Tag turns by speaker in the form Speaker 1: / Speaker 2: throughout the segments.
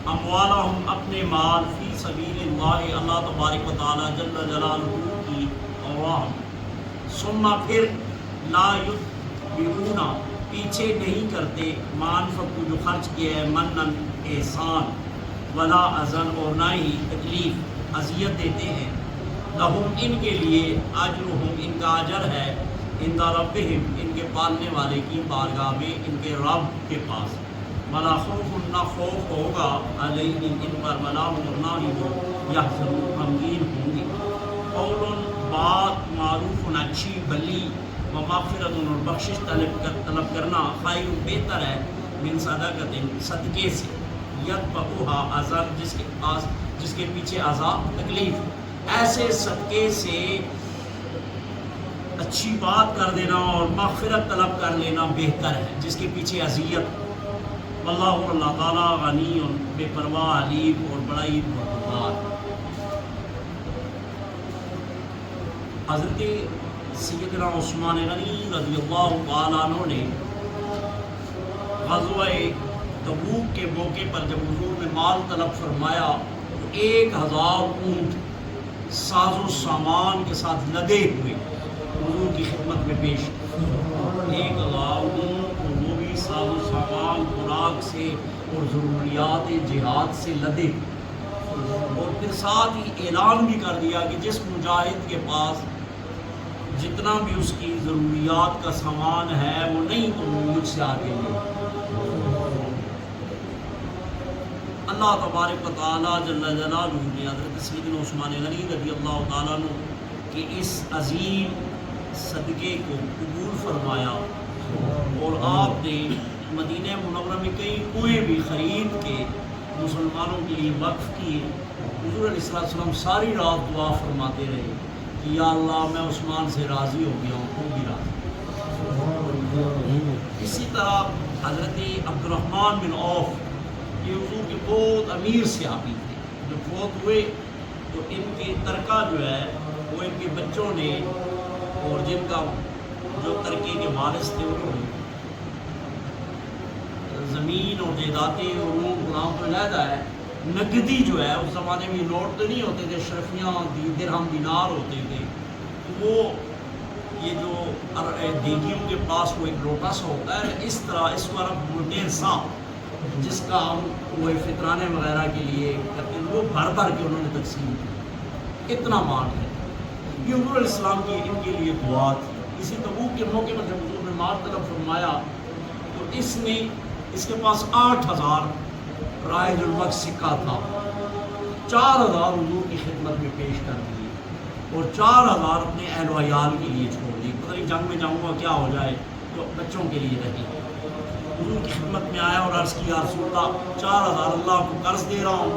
Speaker 1: اموالہم اپنے مال فی سبیل اللہ اللہ تبارک و تعالی جل جلالہ کی راہ، ثم پھر لا یتبعون پیچھے نہیں کرتے ما انفقوا جو خرچ کیا ہے منن احسان ولا اذن اور نہ ہی تکلیف اذیت دیتے ہیں، لہم ان کے لیے اجرہم ان کا اجر ہے عند ربہم ان کے پالنے والے کی بارگاہ میں ان کے رب کے پاس، ولا خوف نہ خوف ہوگا علیہم ان پر ولا ہم نہ ہی وہ یحزنون غمگین ہوں گے، قول بات معروف اچھی بھلی و مغفرت اور بخشش طلب کرنا خیر بہتر ہے من صدقۃ صدقے سے یتبعھا اذى جس کے پیچھے عذاب تکلیف، ایسے صدقے سے اچھی بات کر دینا اور مغفرت طلب کر لینا بہتر ہے جس کے پیچھے اذیت، واللہ اللہ تعالیٰ غنی بے پرواہ علیم اور بڑا ہی بردبار۔ حضرت سیدنا عثمان غنی رضی اللہ تعالیٰ عنہ نے غزوہ تبوک کے موقع پر جب حضور نے مال طلب فرمایا تو 1000 اونٹ ساز و سامان کے ساتھ لدے ہوئے حضور کی خدمت میں پیش، 1000 اونٹ اور وہ بھی ساز و سامان خوراک سے اور ضروریات جہاد سے لدے، اور پھر ساتھ ہی اعلان بھی کر دیا کہ جس مجاہد کے پاس جتنا بھی اس کی ضروریات کا سامان ہے وہ نہیں تو مجھ سے آگے لے۔ اللہ تبارک و تعالیٰ جل جلالہ نے حضرت سیدنا عثمان غنی رضی اللہ تعالیٰ عنہ کے اس عظیم صدقے کو قبول فرمایا، اور آپ نے مدینہ منورہ میں کئی کنویں بھی خرید کے مسلمانوں کے لیے وقف کیے۔ حضور علیہ السلام ساری رات دعا فرماتے رہے کہ یا اللہ میں عثمان سے راضی ہو گیا ہوں، تو بھی راضی۔ اسی طرح حضرت عبد الرحمن بن عوف یہ حضور کے بہت امیر صحابی تھے، جو فوت ہوئے تو ان کی ترکہ جو ہے وہ ان کے بچوں نے، اور جن کا جو ترکے کے وارث تھے انہوں نے زمین اور جائیدادیں اور غلام تو علیحدہ ہے، نقدی جو ہے اس زمانے میں نوٹ تو نہیں ہوتے تھے، اشرفیاں درہم دینار ہوتے تھے، تو وہ یہ جو دیگیوں کے پاس وہ ایک لوٹا سا ہوتا ہے اس طرح، اس کو عرب بولتے ہیں سا، جس کا ہم وہ فطرانے وغیرہ کے لیے کرتے ہیں، وہ بھر بھر کے انہوں نے تقسیم کی، اتنا مال ہے۔ یہ حضور علیہ السلام کی ان کے لیے دعا تھی۔ اسی تبوک کے موقع پر جب حضور نے مال طلب فرمایا تو اس کے پاس 8000 رائج الوقت سکہ تھا، 4000 حضور کی خدمت میں پیش کر دیے اور 4000 اپنے اہل و عیال کے لیے چھوڑ دی، پتہ نہیں جنگ میں جاؤں گا کیا ہو جائے، تو بچوں کے لیے رہی۔ حضور کی خدمت میں آیا اور عرض کیا رسول اللہ 4000 اللہ کو قرض دے رہا ہوں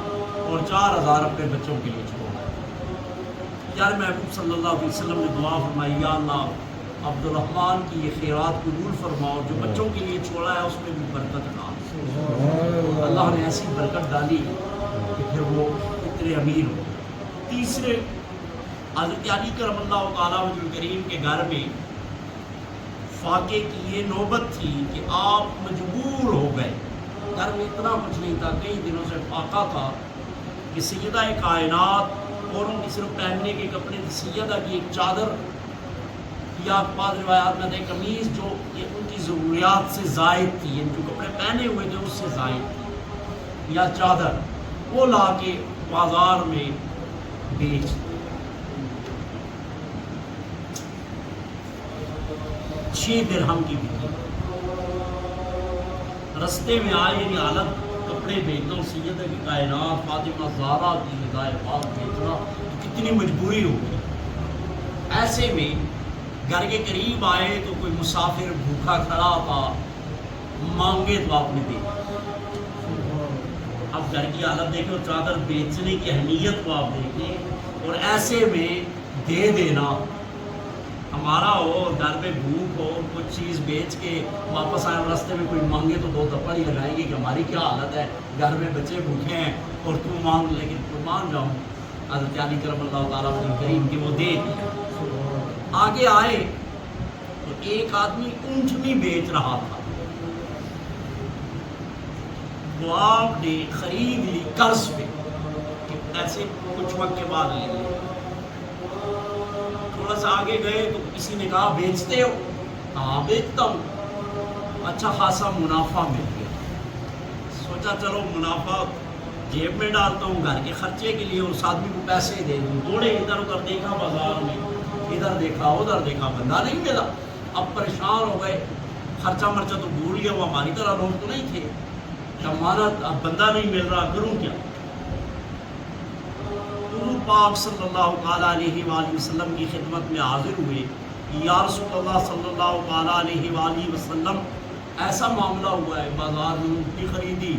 Speaker 1: اور 4000 اپنے بچوں کے لیے چھوڑ رہا ہوں۔ یار محبوب صلی اللہ علیہ وسلم نے دعا فرمائی یا اللہ عبد الرحمن کی یہ خیرات قبول فرماؤ، جو بچوں کے لیے چھوڑا ہے اس میں بھی برکت ڈال۔ اللہ نے ایسی برکت ڈالی کہ پھر وہ اتنے امیر ہو۔ تیسرے حضرت علی کرم اللہ تعالیٰ وجہ کریم کے گھر میں فاقے کی یہ نوبت تھی کہ آپ مجبور ہو گئے، گھر میں اتنا کچھ نہیں تھا، کئی دنوں سے فاقہ تھا کہ سیدہ کائنات اور ان کی صرف پہننے کے کپڑے تھے، سیدہ کی ایک چادر یا بعض روایات میں تھے قمیض جو یہ ان کی ضروریات سے زائد تھی، یعنی جو کپڑے پہنے ہوئے تھے اس سے زائد تھی، یا چادر وہ لا کے بازار میں بیچ دی۔ 6 درہم کی بکی، رستے میں آئے یعنی حالت کپڑے بیچنا، سیدہ کی کائنات فاطمہ زہرا کی ندائے پاک بیچنا، کتنی مجبوری ہوگی۔ ایسے میں گھر کے قریب آئے تو کوئی مسافر بھوکا کھڑا تھا، مانگے تو آپ نے دے۔ اب گھر کی حالت دیکھیں اور چادر بیچنے کی اہمیت کو آپ دیکھیں، اور ایسے میں دے دینا، ہمارا ہو گھر میں بھوک ہو کچھ چیز بیچ کے واپس آئے اور راستے میں کوئی مانگے تو 2 تھپڑ ہی لگائیں گے کہ ہماری کیا حالت ہے، گھر میں بچے بھوکے ہیں اور تو مانگ، لیکن تو مان جاؤں۔ حضرت علی کرم اللہ تعالیٰ عنہ کریم کی وہ دے دیا۔ آگے آئے تو ایک آدمی اونٹنی بیچ رہا تھا، وہ آپ نے خرید لی قرض پہ کہ ایسے کچھ وقت کے بعد لے لی. تھوڑا سا آگے گئے تو کسی نے کہا بیچتے ہو؟ ہاں بیچتا ہوں. اچھا خاصا منافع مل گیا. سوچا چلو منافع جیب میں ڈالتا ہوں گھر کے خرچے کے لیے, اس آدمی کو پیسے دے دوں. دوڑے ادھر ادھر دیکھا بازار میں, ادھر دیکھا ادھر دیکھا, بندہ نہیں ملا. اب پریشان ہو گئے, خرچہ مرچہ تو بھول گیا, وہ ہماری طرح لوگ تو نہیں تھے. ضمانت اب بندہ نہیں مل رہا, کروں کیا؟ حضور پاک صلی اللہ تعالیٰ علیہ وآلہ وسلم کی خدمت میں حاضر ہوئے. یا رسول اللہ صلی اللہ تعالیٰ علیہ وآلہ وسلم ایسا معاملہ ہوا ہے, بازار میں مٹی خریدی,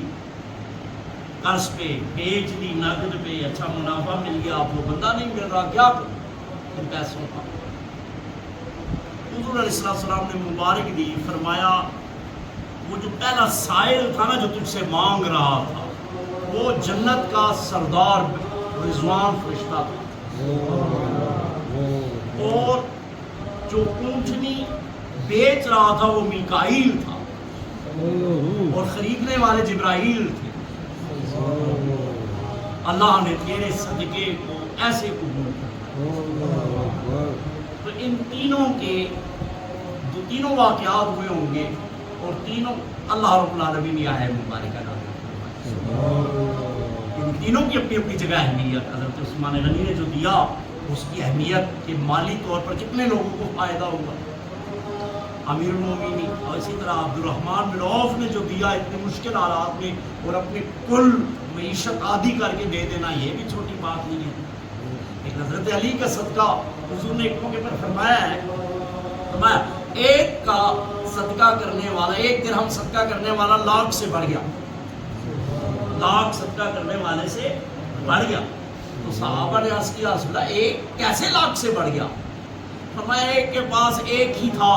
Speaker 1: قرض پہ بیچ دی, نقد پہ, اچھا منافع مل گیا, آپ وہ بندہ نہیں مل رہا, کیا کروں ان پیسوں کا؟ حضور علیہ السلام نے مبارک دی, فرمایا وہ جو پہلا سائل تھا نا جو تجھ سے مانگ رہا تھا, وہ جنت کا سردار رضوان فرشتہ تھا, اور جو اونٹنی بیچ رہا تھا وہ میکائیل تھا, اور خریدنے والے جبرائیل تھے. اللہ نے تیرے صدقے کو ایسے قبول کیا. تو ان تینوں کے جو تینوں واقعات ہوئے ہوں گے, اور تینوں اللہ رب العالمین نے آیت مبارکہ نازل فرمائی. ان تینوں کی اپنی اپنی جگہ اہمیت. حضرت عثمان غنی نے جو دیا اس کی اہمیت کہ مالی طور پر کتنے لوگوں کو فائدہ ہوا, امیر المومنین. اور اسی طرح عبد الرحمن بن عوف نے جو دیا اتنے مشکل حالات میں, اور اپنی کل معیشت عادی کر کے دے دینا, یہ بھی چھوٹی بات نہیں ہے. ایک حضرت علی کا صدقہ حضور نے ایک موقع پر فرمایا ہے, فرمایا ایک کا صدقہ کرنے والا, ایک درہم صدقہ کرنے والا لاکھ سے بڑھ گیا, لاکھ صدقہ کرنے والے سے بڑھ گیا. تو صحابہ نے عرض کیا رسول اللہ ایک کیسے لاکھ سے بڑھ گیا؟ فرمایا ایک کے پاس ایک ہی تھا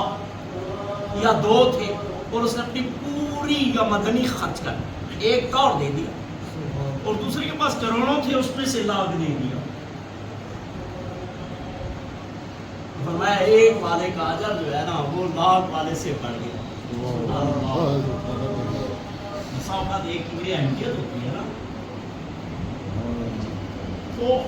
Speaker 1: یا دو تھے, اور اس نے اپنی پوری آمدنی خرچ کر ایک کا اور دے دیا, اور دوسرے کے پاس کروڑوں تھے, اس میں سے لاکھ دے دیا. فرمایا ایک والے کا اجر جو ہے نا وہ لاکھ والے سے بڑھ گیا. مساوات ایک کی بڑی اہمیت ہوتی ہے نا. تو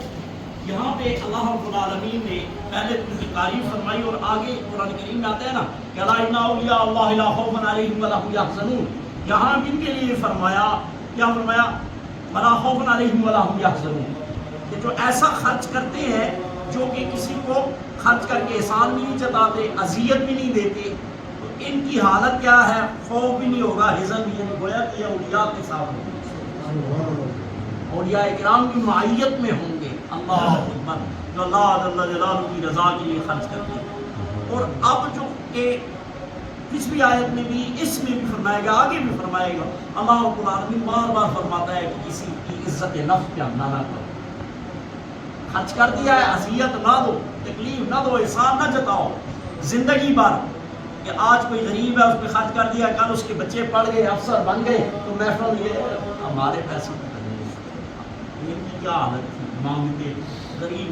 Speaker 1: یہاں پہ اللہ رب العالمین نے پہلے ان کی تعریف فرمائی, اور آگے قرآن کریم میں آتا ہے نا کہ الا ان اولیاء اللہ لا خوف علیہم ولا هم یحزنون. یہاں بھی ان کے لیے فرمایا, کیا فرمایا؟ ولا خوف علیہم ولا هم یحزنون, کہ جو ایسا خرچ کرتے ہیں جو کہ کسی کو خرچ کر کے احسان بھی نہیں جتاتے, اذیت بھی نہیں دیتے, تو ان کی حالت کیا ہے؟ خوف بھی نہیں ہوگا, حزن بھی نہیں. گویا کہ اولیاء کے ساتھ ہوگا, اولیاء کرام کی معیت میں ہوں گے. اللہ اکبر, جو اللہ جل جلالہ کی رضا کے لیے خرچ کرتے ہیں. اور اب جو کہ پچھلی آیت میں بھی, اس میں بھی فرمائے گا, آگے بھی فرمائے گا, اللہ رب العالمین بار بار فرماتا ہے کہ کسی کی عزت نفس پہ حملہ نہ کرو. خرچ کر دیا ہے, اذیت نہ دو, تکلیف نہ دو, احسان نہ جتاؤ زندگی بھر. کہ آج کوئی غریب ہے اس پہ خرچ کر دیا, کل اس کے بچے پڑھ گئے, افسر بن گئے, تو محفل یہ ہمارے پیسے ان کی کیا حالت تھی, مانگتے غریب.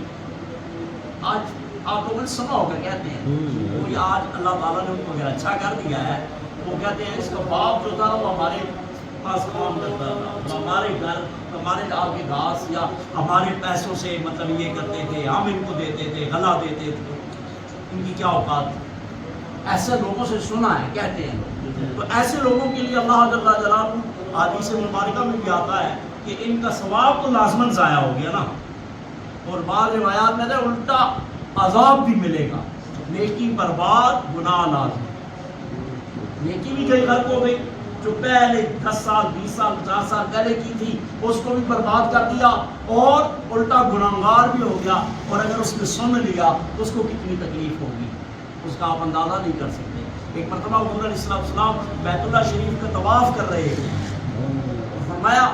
Speaker 1: آج آپ لوگوں نے سنا ہوگا, کہتے ہیں کوئی آج اللہ تعالیٰ نے ان کو اگر اچھا کر دیا ہے, وہ کہتے ہیں اس کا باپ جو تھا وہ ہمارے پاس کام کرتا تھا, ہمارے گھر ہمارے آگے گھاس یا ہمارے پیسوں سے مطلب یہ کرتے تھے, ہم ان کو دیتے تھے, غلہ دیتے تھے. ان کی کیا اوقات تھی؟ ایسے لوگوں سے سنا ہے, کہتے ہیں. تو ایسے لوگوں کے لیے اللہ جل جلالہ حدیث مبارکہ میں بھی آتا ہے کہ ان کا ثواب تو لازماً ضائع ہو گیا نا, اور بعض روایات میں ہے الٹا عذاب بھی ملے گا. نیکی برباد, گناہ لازم. نیکی بھی کئی غرق ہو گئی, جو پہلے 10 سال 20 سال 50 سال پہلے کی تھی اس کو بھی برباد کر دیا, اور الٹا گناہگار بھی ہو گیا. اور اگر اس نے سن لیا تو اس کو کتنی تکلیف ہوگی, اس کا آپ اندازہ نہیں کر سکتے. ایک مرتبہ حضور علیہ السلام بیت اللہ شریف کا طواف کر رہے تھے, فرمایا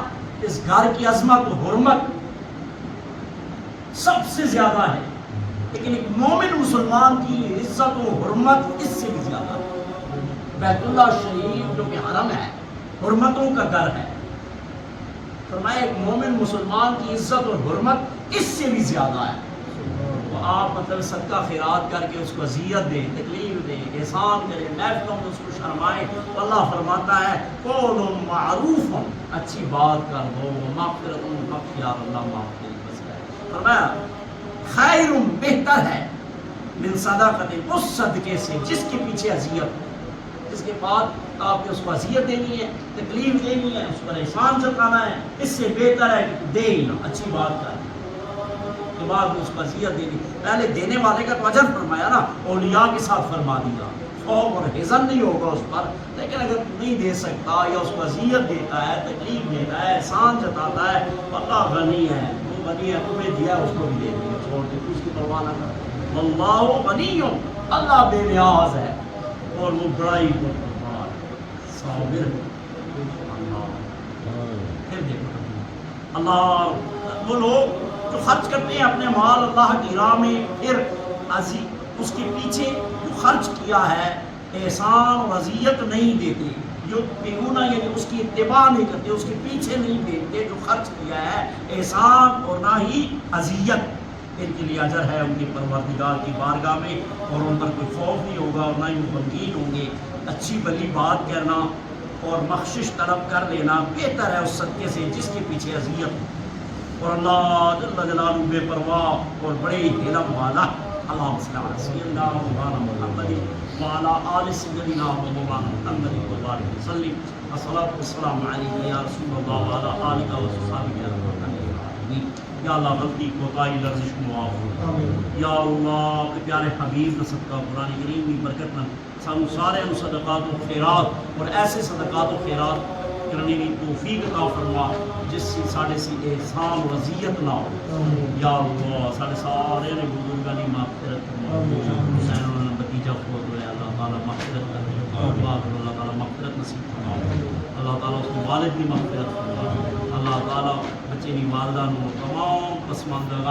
Speaker 1: اس گھر کی عظمت و حرمت سب سے زیادہ ہے, لیکن ایک مومن مسلمان کی عزت و حرمت اس سے بھی زیادہ ہے. بیت اللہ شریف جو کہ حرم ہے, حرمتوں کا گھر ہے, فرمایا ایک مومن مسلمان کی عزت اور حرمت اس سے بھی زیادہ ہے. آپ مطلب صدقہ خیرات کر کے اس کو اذیت دیں، تکلیف دیں، احسان کریں، محفلوں میں اس کو شرمائیں، تو اللہ فرماتا ہے قول معروف، اچھی بات کر دو، مغفرت حق یا اللہ معاف کرے، بس ہے۔ فرمایا خیر بہتر ہے من صدقۃ، اس صدقے سے جس کے پیچھے اذیت، جس کے بعد آپ نے اس کو اذیت دینی ہے، تکلیف دینی ہے، اس پر احسان جتانا ہے، اس سے بہتر ہے کہ دے ہی نہ، اچھی بات کر کے بعد میں اس کو اذیت دینی۔ پہلے دینے والے کا تو اجر فرمایا نا، اولیاء کے ساتھ فرما دیا، خوف اور حزن نہیں ہوگا اس پر، لیکن اگر تو نہیں دے سکتا یا اس کو اذیت دیتا ہے، تکلیف دیتا ہے، احسان جتاتا ہے، اللہ غنی ہے، وہ غنی ہے، تمہیں دیا اس کو بھی دے دیا، چھوڑ دے، اس کی پرواہ نہ کر، واللہ غنی، اللہ بے نیاز ہے اور وہ بڑا ہی بردبار صابر۔ اللہ پھر دیکھو اللہ، وہ لوگ جو خرچ کرتے ہیں اپنے مال اللہ کی راہ میں، پھر اس کے پیچھے جو خرچ کیا ہے احسان اور اذیت نہیں دیتے، جو پیگونا یعنی اس کی اتباع نہیں کرتے، اس کے پیچھے نہیں دیتے، جو خرچ کیا ہے احسان اور نہ ہی اذیت، ان کے لیے اجر ہے ان کے پروردگار کی بارگاہ میں، اور ان پر کوئی خوف نہیں ہوگا اور نہ ہی وہ غمگین ہوں گے۔ اچھی بھلی بات کہنا اور بخشش طلب کر لینا بہتر ہے اس صدقے سے جس کے پیچھے اذیت ہو، اور اللہ جل جلالہ بے پرواہ اور بڑے علم والا۔ اللہم صلی علی سیدنا و مولانا محمد وعلی آل سیدنا و مولانا محمد وبارک وسلم، الصلاۃ والسلام علیک یا رسول اللہ وعلی آلک و صحبہ یا رحمۃ للعالمین۔ یا اللہ غلطی کوتاہی لرزش معاف، یا اللہ اپنے پیارے حبیب کا صدقہ قرآن کریم کی برکت میں سانو سارے صدقات و خیرات اور ایسے صدقات و خیرات کرنے کی توفیق عطا فرما جس سے سارے سے احسان و اذیت نہ ہو، یا اللہ سارے سارے نے بزرگاں کی مغفرت فرما، حسین انہوں نے بتیجہ فوت ہوئے، اللہ تعالیٰ مغفرت کر، اللہ تعالیٰ مغفرت نصیب فرما، اللہ تعالیٰ اس کے والد کی مغفرت فرما، اللہ تعالیٰ بچے کی والدہ تمام پسماندگان